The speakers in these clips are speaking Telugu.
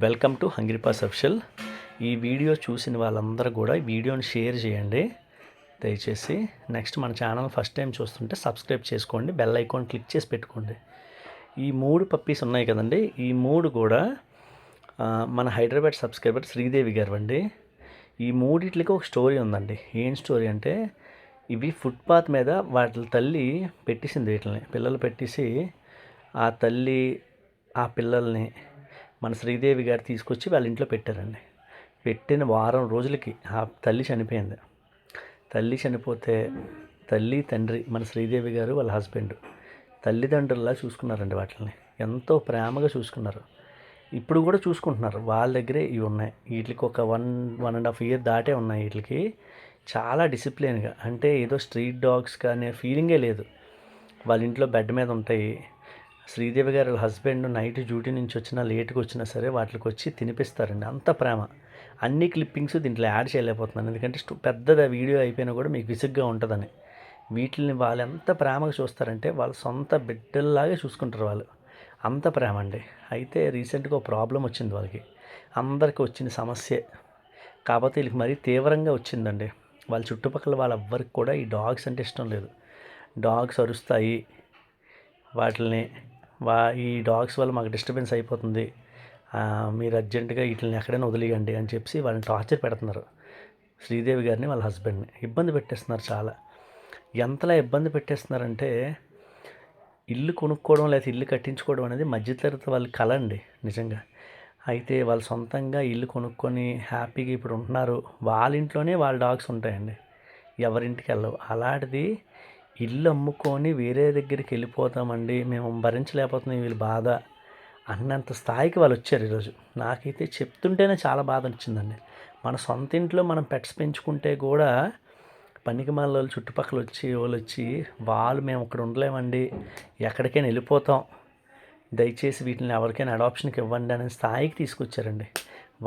Welcome to hungry pass official. ఈ వీడియో చూసిన వాళ్ళందరూ కూడా ఈ వీడియోని షేర్ చేయండి దయచేసి. నెక్స్ట్ మన ఛానల్ ఫస్ట్ టైం చూస్తుంటే సబ్స్క్రైబ్ చేసుకోండి, బెల్ ఐకాన్ క్లిక్ చేసి పెట్టుకోండి. ఈ 3 పప్పీస్ ఉన్నాయి కదండి, ఈ 3 కూడా మన హైదరాబాద్ సబ్స్క్రైబర్ శ్రీదేవి గారు అండి. ఈ 3టికి ఒక స్టోరీ ఉందండి. ఏం స్టోరీ అంటే, ఇవి ఫుట్పాత్ మీద వాటి తల్లి పెట్టేసింది, వీటిని పిల్లలు పెట్టేసి ఆ తల్లి ఆ పిల్లల్ని మన శ్రీదేవి గారు తీసుకొచ్చి వాళ్ళ ఇంట్లో పెట్టారండి. పెట్టిన వారం రోజులకి ఆ తల్లి చనిపోయింది. తల్లి చనిపోతే తల్లి తండ్రి మన శ్రీదేవి గారు వాళ్ళ హస్బెండ్ తల్లిదండ్రుల్లా చూసుకున్నారండి. వాటిని ఎంతో ప్రేమగా చూసుకున్నారు. ఇప్పుడు కూడా చూసుకుంటున్నారు. వాళ్ళ దగ్గరే ఇవి ఉన్నాయి. వీటికి ఒక 1.5 ఇయర్ దాటే ఉన్నాయి. వీటికి చాలా డిసిప్లిన్గా, అంటే ఏదో స్ట్రీట్ డాగ్స్ కానీ ఫీలింగే లేదు. వాళ్ళ ఇంట్లో బెడ్ మీద ఉంటాయి. శ్రీదేవి గారు హస్బెండ్ నైట్ డ్యూటీ నుంచి వచ్చినా లేట్గా వచ్చినా సరే వాటికి వచ్చి తినిపిస్తారండి. అంత ప్రేమ. అన్ని క్లిప్పింగ్స్ దీంట్లో యాడ్ చేయలేకపోతున్నాను, ఎందుకంటే పెద్దది వీడియో అయిపోయినా కూడా మీకు విసుగ్గా ఉంటుందని. వీటిని వాళ్ళు ఎంత ప్రేమగా చూస్తారంటే వాళ్ళ సొంత బిడ్డల్లాగే చూసుకుంటారు వాళ్ళు. అంత ప్రేమ అండి. అయితే రీసెంట్గా ఒక ప్రాబ్లం వచ్చింది వాళ్ళకి. అందరికీ వచ్చిన సమస్యే, కాకపోతే వీళ్ళకి మరీ తీవ్రంగా వచ్చిందండి. వాళ్ళ చుట్టుపక్కల వాళ్ళెవ్వరికి కూడా ఈ డాగ్స్ అంటే ఇష్టం లేదు. డాగ్స్ అరుస్తాయి, వాటిని ఈ డాగ్స్ వల్ల మాకు డిస్టర్బెన్స్ అయిపోతుంది, మీరు అర్జెంటుగా వీటిని ఎక్కడైనా వదిలేయండి అని చెప్పి వాళ్ళని టార్చర్ పెడుతున్నారు. శ్రీదేవి గారిని వాళ్ళ హస్బెండ్ని ఇబ్బంది పెట్టేస్తున్నారు చాలా. ఎంతలా ఇబ్బంది పెట్టేస్తున్నారంటే, ఇల్లు కొనుక్కోవడం లేదా ఇల్లు కట్టించుకోవడం అనేది మధ్యతరగతి వాళ్ళ కళ అండి నిజంగా. అయితే వాళ్ళు సొంతంగా ఇల్లు కొనుక్కొని హ్యాపీగా ఇప్పుడు ఉంటున్నారు. వాళ్ళ ఇంట్లోనే వాళ్ళ డాగ్స్ ఉంటాయండి, ఎవరింటికి వెళ్ళవు. అలాంటిది ఇల్లు అమ్ముకొని వేరే దగ్గరికి వెళ్ళిపోతామండి, మేము భరించలేకపోతున్నాం వీళ్ళు బాధ అన్నంత స్థాయికి వాళ్ళు వచ్చారు ఈరోజు. నాకైతే చెప్తుంటేనే చాలా బాధ వచ్చిందండి. మన సొంత ఇంట్లో మనం పెట్స్ పెంచుకుంటే కూడా పనికిమాల వాళ్ళు చుట్టుపక్కల వచ్చి వాళ్ళు మేము ఇక్కడ ఉండలేమండి, ఎక్కడికైనా వెళ్ళిపోతాం, దయచేసి వీటిని ఎవరికైనా అడాప్షన్కి ఇవ్వండి అనే స్థాయికి తీసుకొచ్చారండి.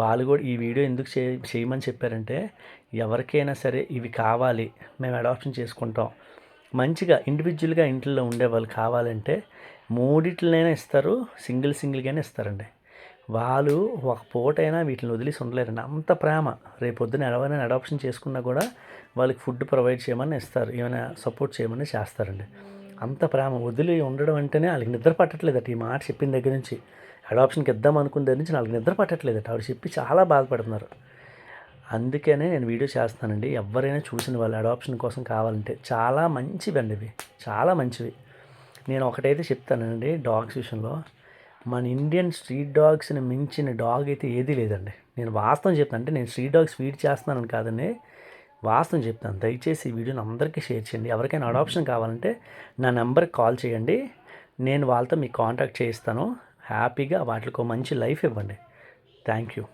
వాళ్ళు కూడా ఈ వీడియో ఎందుకు చేయమని చెప్పారంటే, ఎవరికైనా సరే ఇవి కావాలి, మేము అడాప్షన్ చేసుకుంటాం, మంచిగా ఇండివిజువల్గా ఇంట్లో ఉండేవాళ్ళు కావాలంటే 3 ఇస్తారు, సింగిల్గానే ఇస్తారండి. వాళ్ళు ఒక పూటైనా వీటిని వదిలేసి ఉండలేరండి. అంత ప్రేమ. రేపొద్దున ఎవరైనా అడాప్షన్ చేసుకున్నా కూడా వాళ్ళకి ఫుడ్ ప్రొవైడ్ చేయమని ఇస్తారు, ఏమైనా సపోర్ట్ చేయమని చేస్తారండి. అంత ప్రేమ. వదిలి ఉండడం అంటేనే వాళ్ళకి నిద్ర పట్టట్లేదట. ఈ మాట చెప్పిన దగ్గర నుంచి, అడాప్షన్కి ఇద్దాం అనుకున్న దగ్గర నుంచి వాళ్ళకి నిద్ర పట్టట్లేదట. ఆవిడ చెప్పి చాలా బాధపడుతున్నారు. అందుకనే నేను వీడియో చేస్తానండి. ఎవరైనా చూసిన వాళ్ళు అడాప్షన్ కోసం కావాలంటే చాలా మంచివండి ఇవి, చాలా మంచివి. నేను ఒకటైతే చెప్తానండి, డాగ్స్ విషయంలో మన ఇండియన్ స్ట్రీట్ డాగ్స్ని మించిన డాగ్ అయితే ఏదీ లేదండి. నేను వాస్తవం చెప్తాను, అంటే నేను స్ట్రీట్ డాగ్స్ ఫీడ్ చేస్తున్నానని కాదండి, వాస్తవం చెప్తాను. దయచేసి ఈ వీడియోని అందరికీ షేర్ చేయండి. ఎవరికైనా అడాప్షన్ కావాలంటే నా నెంబర్కి కాల్ చేయండి, నేను వాళ్ళతో మీకు కాంటాక్ట్ చేయిస్తాను. హ్యాపీగా వాటికి మంచి లైఫ్ ఇవ్వండి. Thank you.